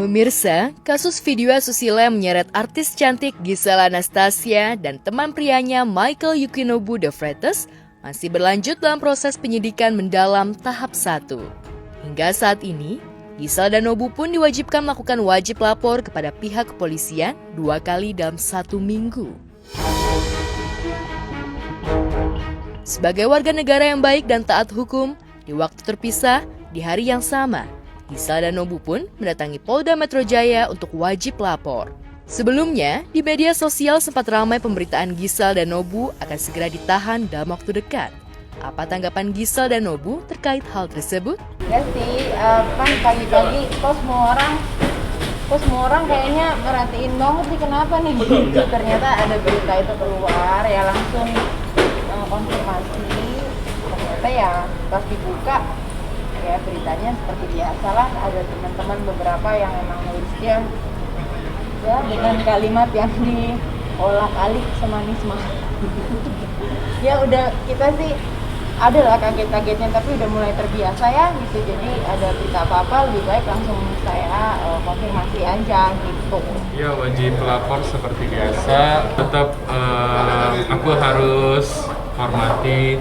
Pemirsa, kasus video asusila yang menyeret artis cantik Gisel Anastasia dan teman prianya Michael Yukinobu De Freitas masih berlanjut dalam proses penyidikan mendalam tahap 1. Hingga saat ini, Gisel dan Nobu pun diwajibkan melakukan wajib lapor kepada pihak kepolisian 2 kali dalam 1 minggu. Sebagai warga negara yang baik dan taat hukum, di waktu terpisah, di hari yang sama, Gisel dan Nobu pun mendatangi Polda Metro Jaya untuk wajib lapor. Sebelumnya, di media sosial sempat ramai pemberitaan Gisel dan Nobu akan segera ditahan dalam waktu dekat. Apa tanggapan Gisel dan Nobu terkait hal tersebut? Ya sih, kan pagi-pagi kok semua orang kayaknya merhatiin banget nih kenapa nih. Ternyata ada berita itu keluar, ya langsung konfirmasi. Ternyata ya pas dibuka, ya beritanya seperti biasa lah, ada teman-teman beberapa yang emang nulisnya ya dengan kalimat yang diolak-alik semanis-manis. Ya udah, kita sih ada lah kaget-kagetnya, tapi udah mulai terbiasa ya gitu. Jadi ada berita apa-apa lebih baik langsung saya konfirmasi aja gitu. Ya, wajib lapor seperti biasa. Tetap aku harus hormati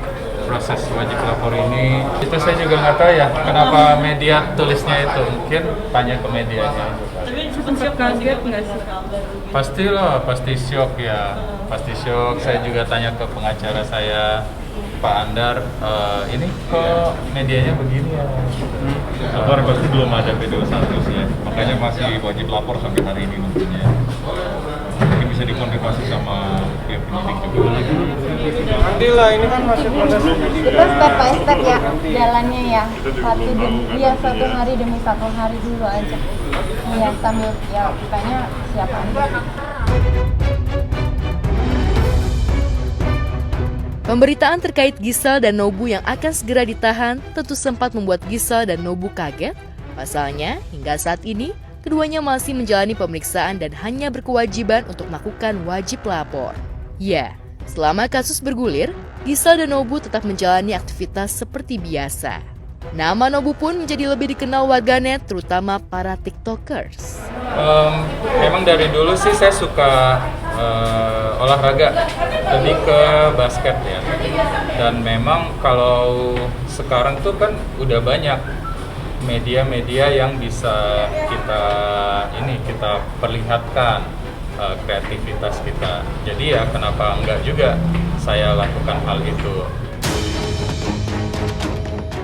proses wajib lapor ini. Itu saya juga nggak tahu ya kenapa media tulisnya itu, mungkin tanya ke medianya. Tapi sempat kaget nggak sih? Pastilah, pasti shock ya, pasti shock. Saya juga tanya ke pengacara saya, Pak Andar, ini kok medianya begini ya? Kabar pasti belum ada video statusnya, makanya masih wajib lapor sampai hari ini tentunya. Mungkin bisa dikonfirmasi sama pihak penyidik juga. Nanti lah, ini kan masih proses penyidikan. Kita step by step ya jalannya ya. Satu hari demi satu hari dulu aja. Ya sambil ya kitanya siapa aja. Pemberitaan terkait Gisel dan Nobu yang akan segera ditahan tentu sempat membuat Gisel dan Nobu kaget. Pasalnya, hingga saat ini, keduanya masih menjalani pemeriksaan dan hanya berkewajiban untuk melakukan wajib lapor. Ya, selama kasus bergulir, Gisel dan Nobu tetap menjalani aktivitas seperti biasa. Nama Nobu pun menjadi lebih dikenal warganet, terutama para TikTokers. Memang dari dulu sih saya suka olahraga, lebih ke basket ya. Dan memang kalau sekarang tuh kan udah banyak media-media yang bisa kita perlihatkan kreativitas kita. Jadi ya kenapa enggak juga saya lakukan hal itu.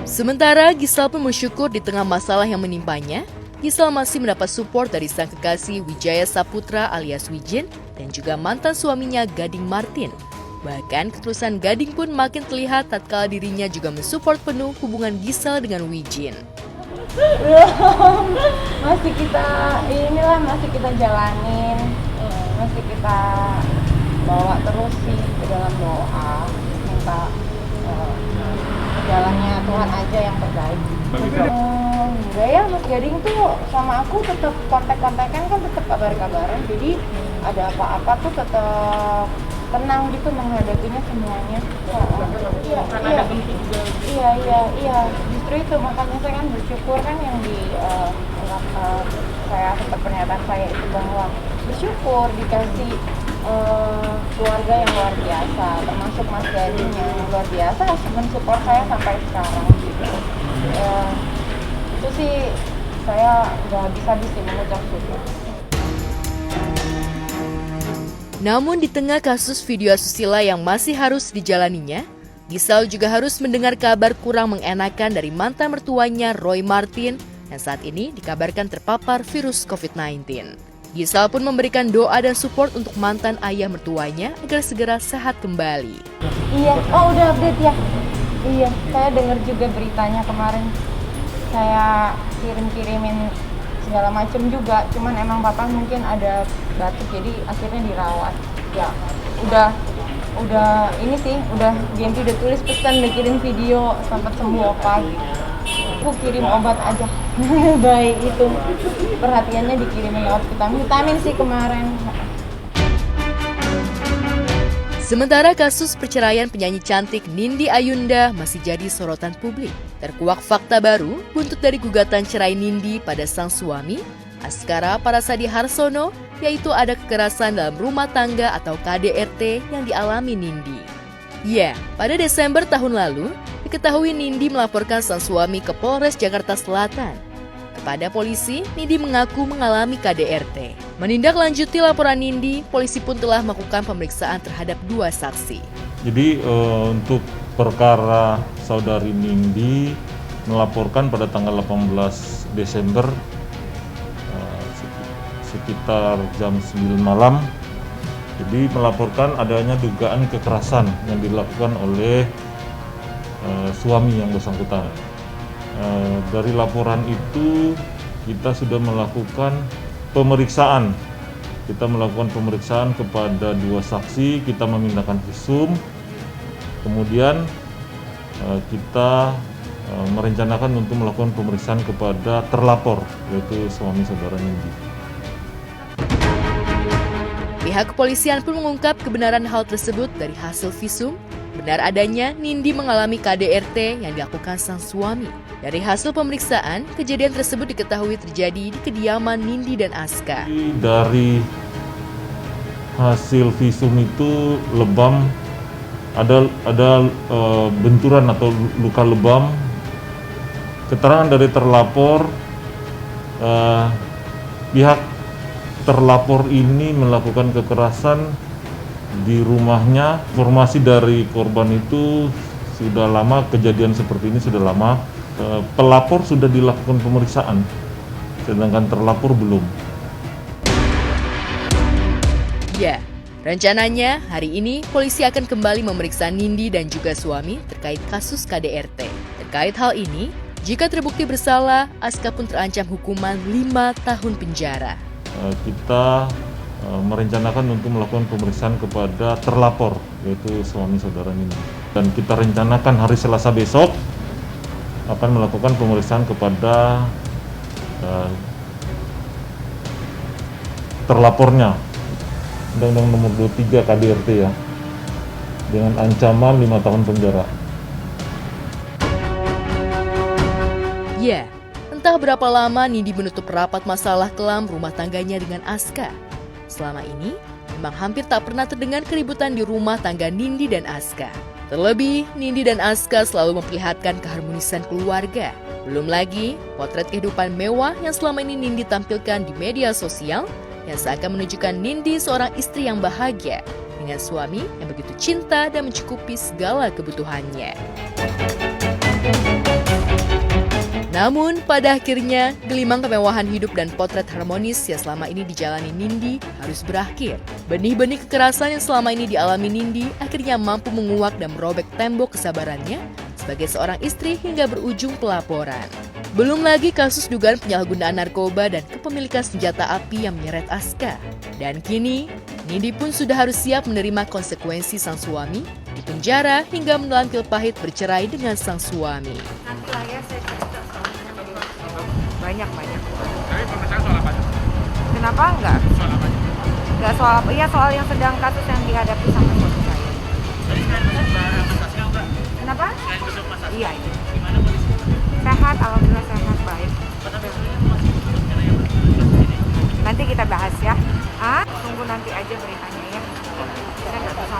Sementara Gisel pun bersyukur di tengah masalah yang menimpanya, Gisel masih mendapat support dari sang kekasih Wijaya Saputra alias Wijin dan juga mantan suaminya Gading Martin. Bahkan ketulusan Gading pun makin terlihat tatkala dirinya juga mensupport penuh hubungan Gisel dengan Wijin. masih kita jalanin, masih kita bawa terus sih ke dalam doa, minta jalannya Tuhan aja yang terbaik. Enggak ya, Mas Gading tuh sama aku tetap kontak-kontakan, kan tetap kabar-kabaran, jadi ada apa-apa tuh tetap tenang gitu menghadapinya semuanya. Iya, justru itu makanya saya kan bersyukur kan yang saya sempat pernyataan saya itu bahwa bersyukur dikasih keluarga yang luar biasa, termasuk Mas Gading yang luar biasa mensupport saya sampai sekarang gitu. Itu sih saya nggak habis-habis sih mengucap syukur. Namun di tengah kasus video asusila yang masih harus dijalaninya, Gisel juga harus mendengar kabar kurang mengenakan dari mantan mertuanya Roy Martin yang saat ini dikabarkan terpapar virus COVID-19. Gisel pun memberikan doa dan support untuk mantan ayah mertuanya agar segera sehat kembali. Iya, udah update ya? Iya, saya dengar juga beritanya kemarin. Saya kirimin segala macam juga, cuman emang papa mungkin ada batuk jadi akhirnya dirawat. Ya, udah ini sih, udah Genti udah tulis pesan, udah kirim video sampai sembuh opa gitu. Aku kirim obat aja. Baik itu. Perhatiannya dikirimin lewat vitamin sih kemarin. Sementara kasus perceraian penyanyi cantik Nindi Ayunda masih jadi sorotan publik. Terkuak fakta baru buntut dari gugatan cerai Nindi pada sang suami, Askara Parasadi Harsono, yaitu ada kekerasan dalam rumah tangga atau KDRT yang dialami Nindi. Ya, pada Desember tahun lalu, diketahui Nindi melaporkan sang suami ke Polres Jakarta Selatan. Kepada polisi, Nindi mengaku mengalami KDRT. Menindaklanjuti laporan Nindi, polisi pun telah melakukan pemeriksaan terhadap 2 saksi. Jadi untuk perkara saudari Nindi melaporkan pada tanggal 18 Desember sekitar jam 9 malam. Jadi melaporkan adanya dugaan kekerasan yang dilakukan oleh suami yang bersangkutan. Dari laporan itu kita sudah melakukan pemeriksaan. Kita melakukan pemeriksaan kepada 2 saksi, kita memindahkan visum. Kemudian kita merencanakan untuk melakukan pemeriksaan kepada terlapor, yaitu suami saudara Nindi. Pihak kepolisian pun mengungkap kebenaran hal tersebut dari hasil visum. Benar adanya Nindi mengalami KDRT yang dilakukan sang suami. Dari hasil pemeriksaan, kejadian tersebut diketahui terjadi di kediaman Nindi dan Aska. Dari hasil visum itu lebam, ada benturan atau luka lebam. Keterangan dari terlapor, pihak terlapor ini melakukan kekerasan di rumahnya. Informasi dari korban itu sudah lama, kejadian seperti ini sudah lama. Pelapor sudah dilakukan pemeriksaan, sedangkan terlapor belum. Ya, rencananya hari ini polisi akan kembali memeriksa Nindi dan juga suami terkait kasus KDRT. Terkait hal ini, jika terbukti bersalah, Aska pun terancam hukuman 5 tahun penjara. Kita merencanakan untuk melakukan pemeriksaan kepada terlapor, yaitu suami saudara Nindi. Dan kita rencanakan hari Selasa besok akan melakukan pemeriksaan kepada terlapornya, Undang-Undang Nomor 23 KDRT ya, dengan ancaman 5 tahun penjara. Ya, entah berapa lama Nindi menutup rapat masalah kelam rumah tangganya dengan Aska. Selama ini, memang hampir tak pernah terdengar keributan di rumah tangga Nindi dan Aska. Terlebih, Nindi dan Aska selalu memperlihatkan keharmonisan keluarga. Belum lagi, potret kehidupan mewah yang selama ini Nindi tampilkan di media sosial yang seakan menunjukkan Nindi seorang istri yang bahagia dengan suami yang begitu cinta dan mencukupi segala kebutuhannya. Namun, pada akhirnya, gelimang kemewahan hidup dan potret harmonis yang selama ini dijalani Nindi harus berakhir. Benih-benih kekerasan yang selama ini dialami Nindi akhirnya mampu menguak dan merobek tembok kesabarannya sebagai seorang istri hingga berujung pelaporan. Belum lagi kasus dugaan penyalahgunaan narkoba dan kepemilikan senjata api yang menyeret Aska. Dan kini, Nindi pun sudah harus siap menerima konsekuensi sang suami, di penjara hingga menelan pil pahit bercerai dengan sang suami. Nanti lah ya saya cerita soalnya banyak. Tapi pemeriksaan soal apa? Kenapa enggak? Soal apa? Enggak soal apa? Iya soal yang sedang kasus yang dihadapi sama suami saya. Jadi sekarang masasnya enggak? Kenapa? Selain besok masas. Iya. Gimana polisi? Sehat, alhamdulillah sehat, baik. Pada besoknya masih rencana yang ini. Nanti kita bahas ya. Tunggu nanti aja beritanya ya. Saya nggak bisa